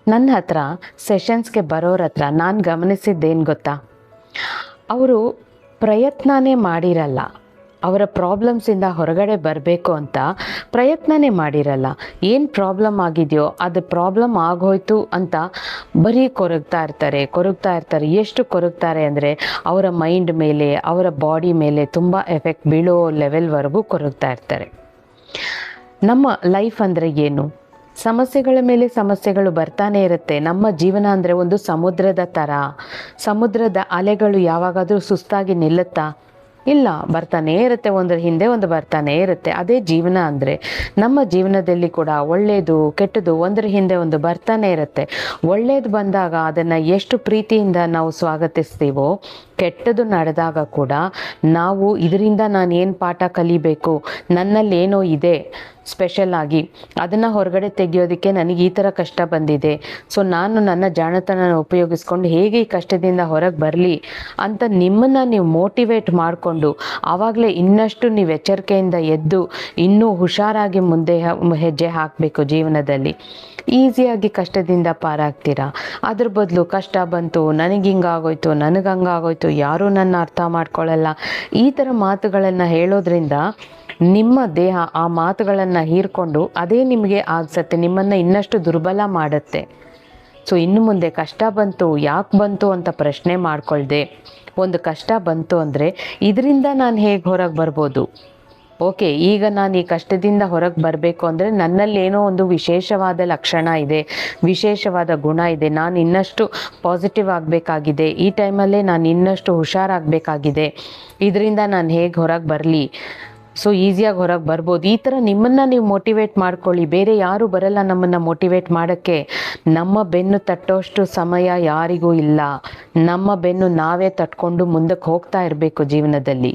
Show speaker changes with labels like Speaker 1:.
Speaker 1: ನನ್ನ ಹತ್ರ ಸೆಷನ್ಸ್ಗೆ ಬರೋರ ಹತ್ರ ನಾನು ಗಮನಿಸಿದ್ದೇನು ಗೊತ್ತಾ, ಅವರು ಪ್ರಯತ್ನನೇ ಮಾಡಿರಲ್ಲ. ಅವರ ಪ್ರಾಬ್ಲಮ್ಸಿಂದ ಹೊರಗಡೆ ಬರಬೇಕು ಅಂತ ಪ್ರಯತ್ನನೇ ಮಾಡಿರಲ್ಲ. ಏನು ಪ್ರಾಬ್ಲಮ್ ಆಗಿದೆಯೋ ಅದು ಪ್ರಾಬ್ಲಮ್ ಆಗೋಯ್ತು ಅಂತ ಬರೀ ಕೊರಗ್ತಾ ಇರ್ತಾರೆ. ಎಷ್ಟು ಕೊರಗ್ತಾರೆ ಅಂದರೆ ಅವರ ಮೈಂಡ್ ಮೇಲೆ, ಅವರ ಬಾಡಿ ಮೇಲೆ ತುಂಬ ಎಫೆಕ್ಟ್ ಬೀಳೋ ಲೆವೆಲ್ವರೆಗೂ ಕೊರಗ್ತಾ ಇರ್ತಾರೆ. ನಮ್ಮ ಲೈಫ್ ಅಂದರೆ ಏನು? ಸಮಸ್ಯೆಗಳ ಮೇಲೆ ಸಮಸ್ಯೆಗಳು ಬರ್ತಾನೆ ಇರುತ್ತೆ. ನಮ್ಮ ಜೀವನ ಅಂದರೆ ಒಂದು ಸಮುದ್ರದ ಥರ. ಸಮುದ್ರದ ಅಲೆಗಳು ಯಾವಾಗಾದರೂ ಸುಸ್ತಾಗಿ ನಿಲ್ಲುತ್ತಾ? ಇಲ್ಲ, ಬರ್ತಾನೇ ಇರುತ್ತೆ, ಒಂದರ ಹಿಂದೆ ಒಂದು ಬರ್ತಾನೇ ಇರುತ್ತೆ. ಅದೇ ಜೀವನ ಅಂದರೆ. ನಮ್ಮ ಜೀವನದಲ್ಲಿ ಕೂಡ ಒಳ್ಳೆಯದು ಕೆಟ್ಟದ್ದು ಒಂದರ ಹಿಂದೆ ಒಂದು ಬರ್ತಾನೆ ಇರುತ್ತೆ. ಒಳ್ಳೇದು ಬಂದಾಗ ಅದನ್ನು ಎಷ್ಟು ಪ್ರೀತಿಯಿಂದ ನಾವು ಸ್ವಾಗತಿಸ್ತೀವೋ, ಕೆಟ್ಟದ್ದು ನಡೆದಾಗ ಕೂಡ ನಾವು ಇದರಿಂದ ನಾನು ಏನು ಪಾಠ ಕಲಿಬೇಕು, ನನ್ನಲ್ಲಿ ಏನೋ ಇದೆ ಸ್ಪೆಷಲ್ ಆಗಿ, ಅದನ್ನು ಹೊರಗಡೆ ತೆಗೆಯೋದಕ್ಕೆ ನನಗೆ ಈ ಥರ ಕಷ್ಟ ಬಂದಿದೆ, ಸೊ ನಾನು ನನ್ನ ಜಾಣತನ ಉಪಯೋಗಿಸ್ಕೊಂಡು ಹೇಗೆ ಈ ಕಷ್ಟದಿಂದ ಹೊರಗೆ ಬರಲಿ ಅಂತ ನಿಮ್ಮನ್ನು ನೀವು ಮೋಟಿವೇಟ್ ಮಾಡಿಕೊಂಡು ಆವಾಗಲೇ ಇನ್ನಷ್ಟು ನೀವು ಎಚ್ಚರಿಕೆಯಿಂದ ಎದ್ದು ಇನ್ನೂ ಹುಷಾರಾಗಿ ಮುಂದೆ ಹೆಜ್ಜೆ ಹಾಕಬೇಕು ಜೀವನದಲ್ಲಿ. ಈಸಿಯಾಗಿ ಕಷ್ಟದಿಂದ ಪಾರಾಗ್ತೀರಾ. ಅದ್ರ ಬದಲು ಕಷ್ಟ ಬಂತು, ನನಗೆ ಹಿಂಗಾಗೋಯ್ತು, ನನಗೆ ಹಂಗಾಗೋಯ್ತು, ಯಾರೂ ನನ್ನ ಅರ್ಥ ಮಾಡ್ಕೊಳ್ಳಲ್ಲ, ಈ ಥರ ಮಾತುಗಳನ್ನು ಹೇಳೋದ್ರಿಂದ ನಿಮ್ಮ ದೇಹ ಆ ಮಾತುಗಳನ್ನು ಹೀರ್ಕೊಂಡು ಅದೇ ನಿಮಗೆ ಆಗ್ಸತ್ತೆ, ನಿಮ್ಮನ್ನು ಇನ್ನಷ್ಟು ದುರ್ಬಲ ಮಾಡುತ್ತೆ. ಸೊ ಇನ್ನು ಮುಂದೆ ಕಷ್ಟ ಬಂತು, ಯಾಕೆ ಬಂತು ಅಂತ ಪ್ರಶ್ನೆ ಮಾಡ್ಕೊಳ್ದೆ, ಒಂದು ಕಷ್ಟ ಬಂತು ಅಂದರೆ ಇದರಿಂದ ನಾನು ಹೇಗೆ ಹೊರಗೆ ಬರ್ಬೋದು, ಓಕೆ ಈಗ ನಾನು ಈ ಕಷ್ಟದಿಂದ ಹೊರಗೆ ಬರಬೇಕು ಅಂದರೆ ನನ್ನಲ್ಲಿ ಏನೋ ಒಂದು ವಿಶೇಷವಾದ ಲಕ್ಷಣ ಇದೆ, ವಿಶೇಷವಾದ ಗುಣ ಇದೆ, ನಾನು ಇನ್ನಷ್ಟು ಪಾಸಿಟಿವ್ ಆಗಬೇಕಾಗಿದೆ, ಈ ಟೈಮಲ್ಲೇ ನಾನು ಇನ್ನಷ್ಟು ಹುಷಾರಾಗಬೇಕಾಗಿದೆ, ಇದರಿಂದ ನಾನು ಹೇಗೆ ಹೊರಗೆ ಬರಲಿ, ಸೊ ಈಸಿಯಾಗಿ ಹೊರಗೆ ಬರ್ಬೋದು. ಈ ಥರ ನಿಮ್ಮನ್ನು ನೀವು ಮೋಟಿವೇಟ್ ಮಾಡ್ಕೊಳ್ಳಿ. ಬೇರೆ ಯಾರೂ ಬರಲ್ಲ ನಮ್ಮನ್ನು ಮೋಟಿವೇಟ್ ಮಾಡೋಕ್ಕೆ. ನಮ್ಮ ಬೆನ್ನು ತಟ್ಟೋಷ್ಟು ಸಮಯ ಯಾರಿಗೂ ಇಲ್ಲ. ನಮ್ಮ ಬೆನ್ನು ನಾವೇ ತಟ್ಕೊಂಡು ಮುಂದಕ್ಕೆ ಹೋಗ್ತಾ ಇರಬೇಕು ಜೀವನದಲ್ಲಿ.